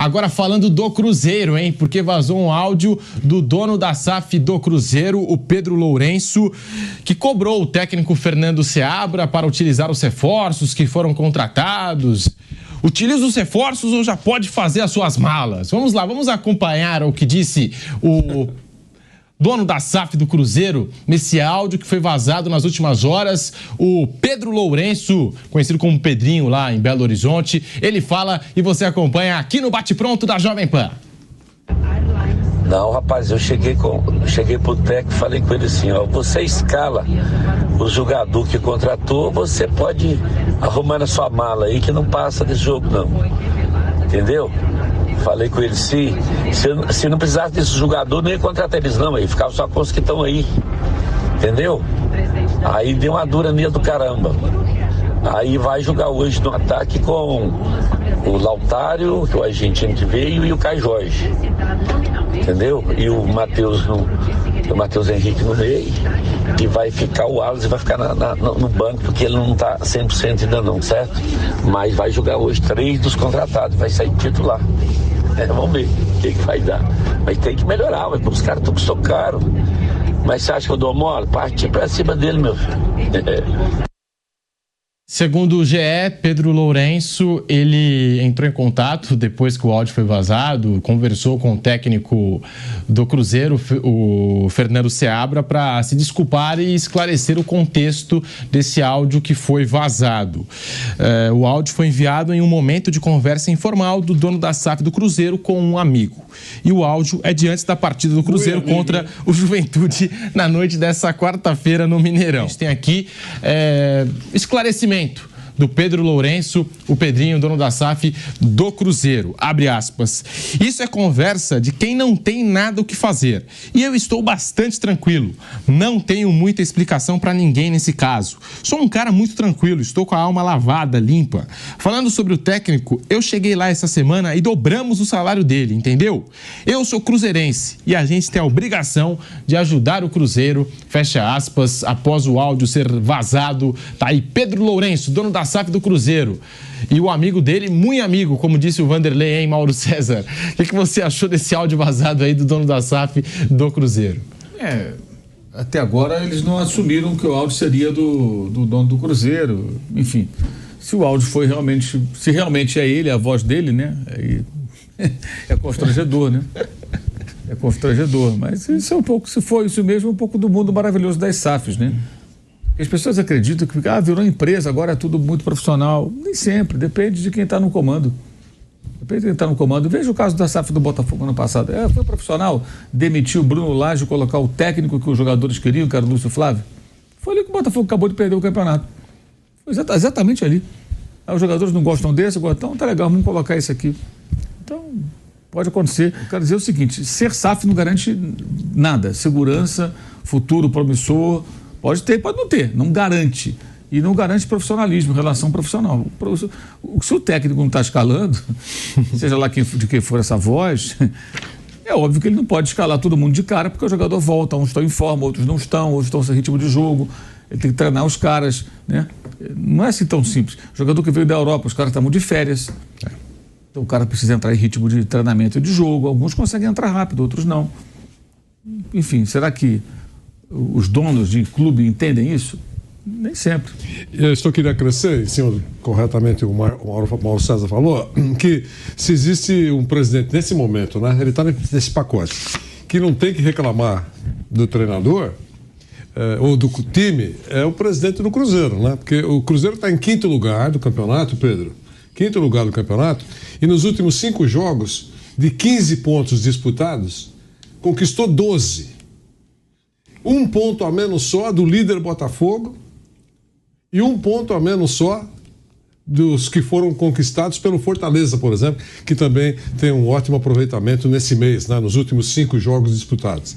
Agora falando do Cruzeiro, hein? Porque vazou um áudio do dono da SAF do Cruzeiro, o Pedro Lourenço, que cobrou o técnico Fernando Seabra para utilizar os reforços que foram contratados. Utiliza os reforços ou já pode fazer as suas malas? Vamos lá, vamos acompanhar o que disse o dono da SAF do Cruzeiro nesse áudio que foi vazado nas últimas horas. O Pedro Lourenço, conhecido como Pedrinho lá em Belo Horizonte, ele fala e você acompanha aqui no Bate Pronto da Jovem Pan. Não, rapaz, eu cheguei pro técnico e falei com ele assim, ó, você escala o jogador que contratou, você pode arrumar na sua mala aí que não passa desse jogo não, entendeu? Falei com ele, se não precisasse desse jogador, nem ia contratar eles não, aí ficava só com os que estão aí, entendeu? Aí deu uma dura nele do caramba. Aí vai jogar hoje no ataque com o Lautaro, que é o argentino que veio, e o Caio Jorge, entendeu? E o Matheus Henrique no meio, e vai ficar o Wallace, vai ficar no banco, porque ele não tá 100% ainda não, certo? Mas vai jogar hoje 3 dos contratados, vai sair titular. Vamos ver o que vai dar. Mas tem que melhorar, os caras estão custou caro. Mas você acha que eu dou mole? Partir pra cima dele, meu filho. Segundo o GE, Pedro Lourenço, ele entrou em contato depois que o áudio foi vazado, conversou com o técnico do Cruzeiro, o Fernando Seabra, para se desculpar e esclarecer o contexto desse áudio que foi vazado. O áudio foi enviado em um momento de conversa informal do dono da SAF do Cruzeiro com um amigo. E o áudio é de antes da partida do Cruzeiro contra o Juventude na noite dessa quarta-feira no Mineirão. A gente tem aqui esclarecimento do Pedro Lourenço, o Pedrinho, dono da SAF do Cruzeiro. Abre aspas. Isso é conversa de quem não tem nada o que fazer. E eu estou bastante tranquilo. Não tenho muita explicação para ninguém nesse caso. Sou um cara muito tranquilo, estou com a alma lavada, limpa. Falando sobre o técnico, eu cheguei lá essa semana e dobramos o salário dele, entendeu? Eu sou cruzeirense e a gente tem a obrigação de ajudar o Cruzeiro. Fecha aspas, após o áudio ser vazado. Tá aí Pedro Lourenço, dono da SAF do Cruzeiro. E o amigo dele, muito amigo, como disse o Vanderlei, hein, Mauro César? O que você achou desse áudio vazado aí do dono da SAF do Cruzeiro? Até agora eles não assumiram que o áudio seria do dono do Cruzeiro. Enfim, se o áudio foi realmente, se realmente é ele, a voz dele, né? Aí é constrangedor, né? É constrangedor, mas isso é um pouco, se for isso mesmo, um pouco do mundo maravilhoso das SAFs, né? As pessoas acreditam que virou empresa, agora é tudo muito profissional. Nem sempre, depende de quem está no comando. Depende de quem está no comando. Veja o caso da SAF do Botafogo ano passado. Foi profissional, demitiu o Bruno Lage, colocar o técnico que os jogadores queriam, que era o Lúcio Flávio. Foi ali que o Botafogo acabou de perder o campeonato. Foi exatamente ali. Aí os jogadores não gostam desse, então tá legal, vamos colocar isso aqui. Então, pode acontecer. Eu quero dizer o seguinte, ser SAF não garante nada. Segurança, futuro promissor. Pode ter, pode não ter, não garante. E não garante profissionalismo, relação profissional. Se o técnico não está escalando, seja lá de quem for essa voz, é óbvio que ele não pode escalar todo mundo de cara, porque o jogador volta, uns estão em forma, outros não estão, outros estão sem ritmo de jogo, ele tem que treinar os caras, né? Não é assim tão simples. O jogador que veio da Europa, os caras estavam de férias, então o cara precisa entrar em ritmo de treinamento e de jogo, alguns conseguem entrar rápido, outros não. Enfim, será que os donos de clube entendem isso? Nem sempre. Eu estou querendo acrescer, em cima corretamente o Mauro César falou, que se existe um presidente nesse momento, né, ele está nesse pacote, que não tem que reclamar do treinador ou do time, é o presidente do Cruzeiro, né? Porque o Cruzeiro está em 5º lugar do campeonato, Pedro, 5º lugar do campeonato, e nos últimos 5 jogos, de 15 pontos disputados, conquistou 12. 1 ponto a menos só do líder Botafogo e 1 ponto a menos só dos que foram conquistados pelo Fortaleza, por exemplo, que também tem um ótimo aproveitamento nesse mês, né, nos últimos 5 jogos disputados.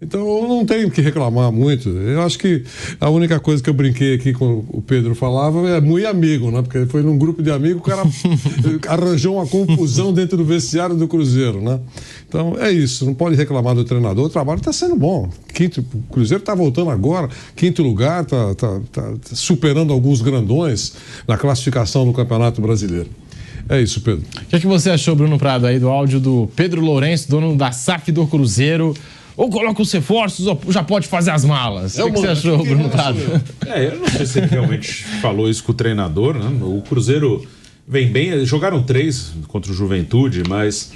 Então, não tenho que reclamar muito. Eu acho que a única coisa que eu brinquei aqui com o Pedro falava é muito amigo, né? Porque foi num grupo de amigos, o cara arranjou uma confusão dentro do vestiário do Cruzeiro, né? Então, é isso. Não pode reclamar do treinador. O trabalho está sendo bom. O Cruzeiro está voltando agora. 5º lugar, está superando alguns grandões na classificação do Campeonato Brasileiro. É isso, Pedro. O que você achou, Bruno Prado, aí do áudio do Pedro Lourenço, dono da SAF do Cruzeiro? Ou coloca os reforços ou já pode fazer as malas? O que você achou, Bruno Prado? Eu não sei se ele realmente falou isso com o treinador, né? O Cruzeiro vem bem, jogaram 3 contra o Juventude, mas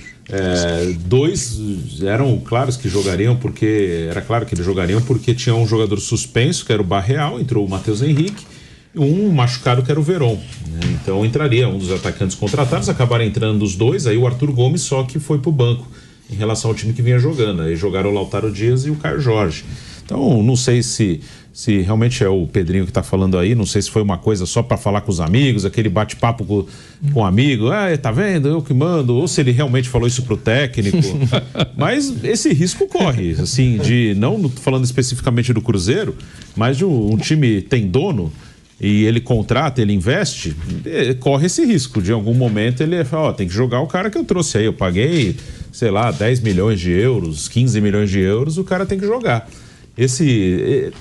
2 eram claros que jogariam, porque era claro que eles jogariam porque tinha um jogador suspenso, que era o Barreal, entrou o Matheus Henrique, e um machucado, que era o Veron, né? Então entraria um dos atacantes contratados, acabaram entrando os 2, aí o Arthur Gomes só que foi pro banco em relação ao time que vinha jogando. Aí jogaram o Lautaro Dias e o Caio Jorge. Então, não sei se realmente é o Pedrinho que está falando aí, não sei se foi uma coisa só para falar com os amigos, aquele bate-papo com um amigo, tá vendo, eu que mando, ou se ele realmente falou isso pro técnico. Mas esse risco corre, assim, de, não falando especificamente do Cruzeiro, mas de um time tem dono, e ele contrata, ele investe, corre esse risco. De algum momento ele fala, tem que jogar o cara que eu trouxe aí, eu paguei, sei lá, 10 milhões de euros, 15 milhões de euros, o cara tem que jogar.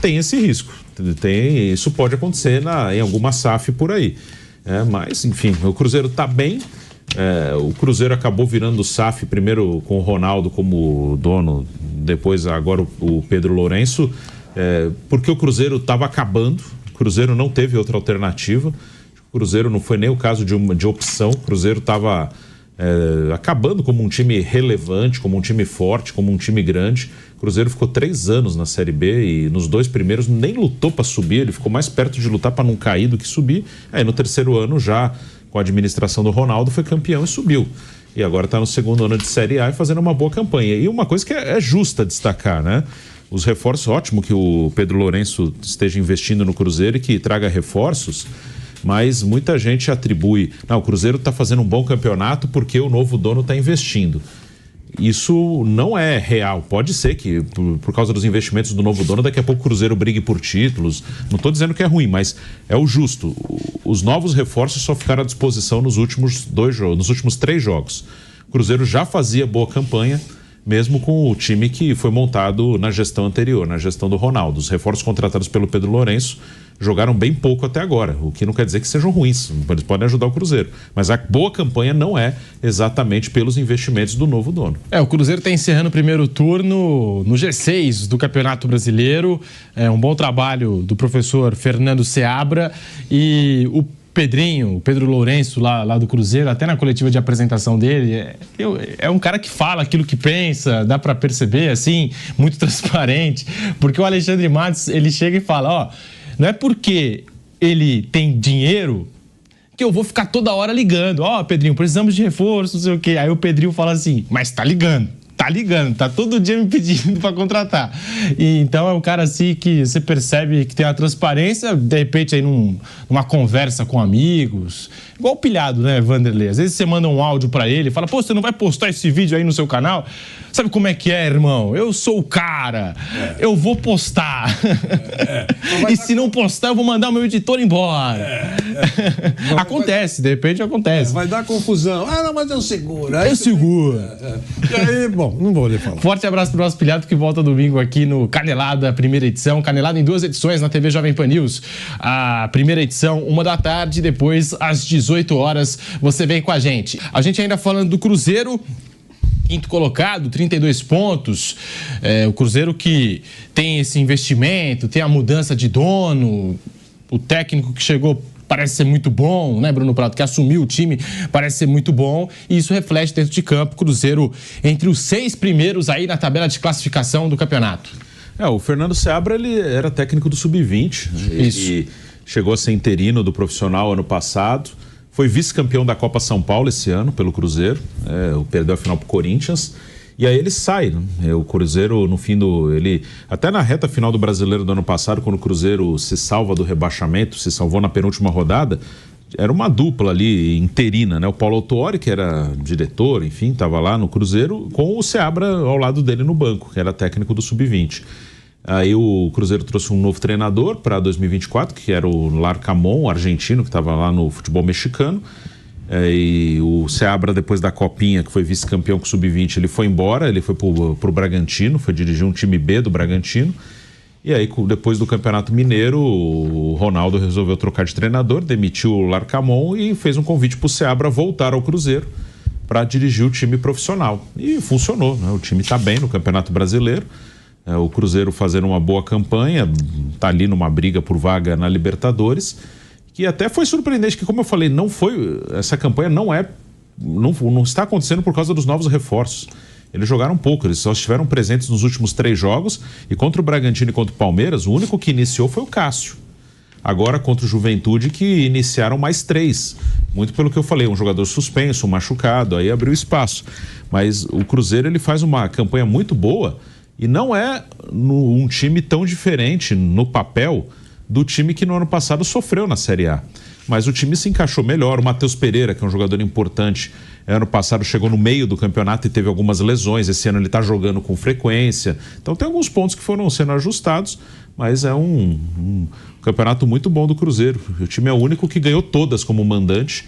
Tem esse risco, isso pode acontecer em alguma SAF por aí. Mas, enfim, o Cruzeiro está bem. O Cruzeiro acabou virando SAF primeiro com o Ronaldo como dono, depois agora o Pedro Lourenço, porque o Cruzeiro estava acabando. O Cruzeiro não teve outra alternativa. O Cruzeiro não foi nem o caso de opção. O Cruzeiro estava acabando como um time relevante, como um time forte, como um time grande. O Cruzeiro ficou 3 anos na Série B e nos 2 primeiros nem lutou para subir. Ele ficou mais perto de lutar para não cair do que subir. Aí no 3º ano, já com a administração do Ronaldo, foi campeão e subiu. E agora está no 2º ano de Série A e fazendo uma boa campanha. E uma coisa que é justa destacar, né? Os reforços, ótimo que o Pedro Lourenço esteja investindo no Cruzeiro e que traga reforços, mas muita gente atribui, o Cruzeiro está fazendo um bom campeonato porque o novo dono está investindo. Isso não é real. Pode ser que, por causa dos investimentos do novo dono, daqui a pouco o Cruzeiro brigue por títulos. Não estou dizendo que é ruim, mas é o justo. Os novos reforços só ficaram à disposição nos últimos 3 jogos. O Cruzeiro já fazia boa campanha, mesmo com o time que foi montado na gestão anterior, na gestão do Ronaldo. Os reforços contratados pelo Pedro Lourenço jogaram bem pouco até agora, o que não quer dizer que sejam ruins, eles podem ajudar o Cruzeiro. Mas a boa campanha não é exatamente pelos investimentos do novo dono. O Cruzeiro está encerrando o primeiro turno no G6 do Campeonato Brasileiro. É um bom trabalho do professor Fernando Seabra e o Pedro Lourenço, lá do Cruzeiro, até na coletiva de apresentação dele, é um cara que fala aquilo que pensa, dá para perceber, assim, muito transparente, porque o Alexandre Matos, ele chega e fala, não é porque ele tem dinheiro que eu vou ficar toda hora ligando, Pedrinho, precisamos de reforço, não sei o quê. Aí o Pedrinho fala assim, mas tá ligando, tá todo dia me pedindo para contratar. E então é um cara assim que você percebe que tem uma transparência, de repente aí numa conversa com amigos, igual o Pilhado, né, Vanderlei? Às vezes você manda um áudio para ele, fala, você não vai postar esse vídeo aí no seu canal? Sabe como é que é, irmão? Eu sou o cara, eu vou postar. E se não postar, eu vou mandar o meu editor embora. Acontece, de repente acontece. Vai dar confusão. Não, mas eu seguro. Eu seguro. E aí, bom, não vou lhe falar. Forte abraço pro nosso Pilhado, que volta domingo aqui no Canelada, primeira edição. Canelada em 2 edições na TV Jovem Pan News. A primeira edição, 13h, depois às 18 horas, você vem com a gente. A gente ainda falando do Cruzeiro, 5º colocado, 32 pontos. O Cruzeiro que tem esse investimento, tem a mudança de dono, o técnico que chegou parece ser muito bom, né, Bruno Prado, que assumiu o time, parece ser muito bom, e isso reflete dentro de campo. Cruzeiro entre os 6 primeiros aí na tabela de classificação do campeonato. O Fernando Seabra, ele era técnico do Sub-20. Isso. E chegou a ser interino do profissional ano passado. Foi vice-campeão da Copa São Paulo esse ano pelo Cruzeiro. Perdeu a final pro Corinthians. E aí ele sai, né? O Cruzeiro, no fim até na reta final do Brasileiro do ano passado, quando o Cruzeiro se salva do rebaixamento, se salvou na penúltima rodada, era uma dupla ali interina, né? O Paulo Autuori, que era diretor, enfim, estava lá no Cruzeiro, com o Seabra ao lado dele no banco, que era técnico do Sub-20. Aí o Cruzeiro trouxe um novo treinador para 2024, que era o Larcamón, o argentino, que estava lá no futebol mexicano. E o Seabra, depois da Copinha, que foi vice-campeão com o Sub-20, ele foi embora, ele foi pro Bragantino, foi dirigir um time B do Bragantino. E aí, depois do Campeonato Mineiro, o Ronaldo resolveu trocar de treinador, demitiu o Larcamon e fez um convite para o Seabra voltar ao Cruzeiro para dirigir o time profissional. E funcionou, né? O time está bem no Campeonato Brasileiro. O Cruzeiro fazendo uma boa campanha, está ali numa briga por vaga na Libertadores, que até foi surpreendente, que como eu falei, essa campanha não está acontecendo por causa dos novos reforços. Eles jogaram pouco, eles só estiveram presentes nos últimos 3 jogos, e contra o Bragantino e contra o Palmeiras, o único que iniciou foi o Cássio. Agora contra o Juventude, que iniciaram mais 3. Muito pelo que eu falei, um jogador suspenso, um machucado, aí abriu espaço. Mas o Cruzeiro, ele faz uma campanha muito boa, e não é um time tão diferente no papel do time que no ano passado sofreu na Série A. Mas o time se encaixou melhor. O Matheus Pereira, que é um jogador importante, ano passado chegou no meio do campeonato e teve algumas lesões. Esse ano ele está jogando com frequência. Então tem alguns pontos que foram sendo ajustados, mas é um campeonato muito bom do Cruzeiro. O time é o único que ganhou todas como mandante,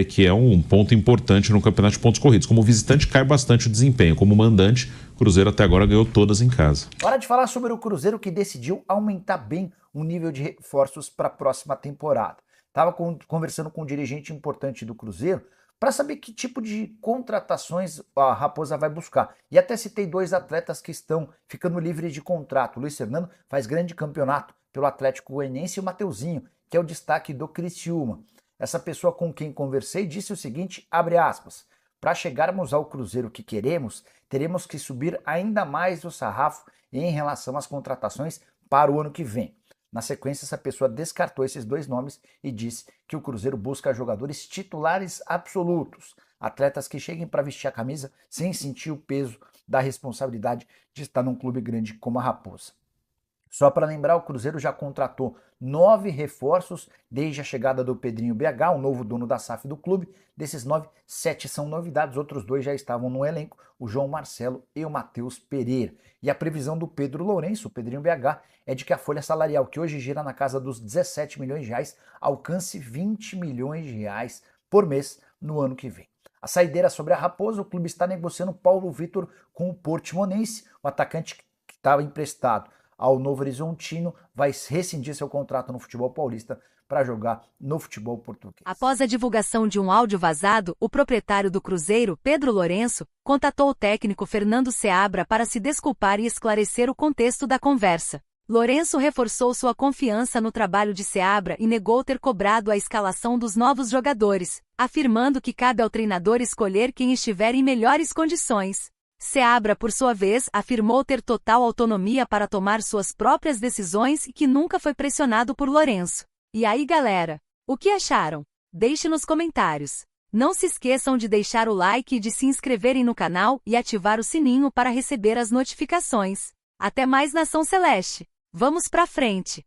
que é um ponto importante no campeonato de pontos corridos. Como visitante cai bastante o desempenho. Como mandante, o Cruzeiro até agora ganhou todas em casa. Hora de falar sobre o Cruzeiro, que decidiu aumentar bem o nível de reforços para a próxima temporada. Estava conversando com um dirigente importante do Cruzeiro para saber que tipo de contratações a Raposa vai buscar. E até citei 2 atletas que estão ficando livres de contrato. O Luiz Fernando faz grande campeonato pelo Atlético Goianiense, e o Mateuzinho, que é o destaque do Criciúma. Essa pessoa com quem conversei disse o seguinte, abre aspas, para chegarmos ao Cruzeiro que queremos, teremos que subir ainda mais o sarrafo em relação às contratações para o ano que vem. Na sequência, essa pessoa descartou esses 2 nomes e disse que o Cruzeiro busca jogadores titulares absolutos, atletas que cheguem para vestir a camisa sem sentir o peso da responsabilidade de estar num clube grande como a Raposa. Só para lembrar, o Cruzeiro já contratou 9 reforços desde a chegada do Pedrinho BH, o novo dono da SAF do clube. Desses 9, 7 são novidades, outros 2 já estavam no elenco, o João Marcelo e o Matheus Pereira. E a previsão do Pedro Lourenço, o Pedrinho BH, é de que a folha salarial, que hoje gira na casa dos 17 milhões de reais, alcance 20 milhões de reais por mês no ano que vem. A saideira sobre a Raposa, o clube está negociando Paulo Vitor com o Portimonense, o atacante que estava emprestado ao Novo Horizontino, vai rescindir seu contrato no futebol paulista para jogar no futebol português. Após a divulgação de um áudio vazado, o proprietário do Cruzeiro, Pedro Lourenço, contatou o técnico Fernando Seabra para se desculpar e esclarecer o contexto da conversa. Lourenço reforçou sua confiança no trabalho de Seabra e negou ter cobrado a escalação dos novos jogadores, afirmando que cabe ao treinador escolher quem estiver em melhores condições. Seabra, por sua vez, afirmou ter total autonomia para tomar suas próprias decisões e que nunca foi pressionado por Lourenço. E aí, galera, o que acharam? Deixe nos comentários. Não se esqueçam de deixar o like e de se inscreverem no canal e ativar o sininho para receber as notificações. Até mais, Nação Celeste! Vamos pra frente!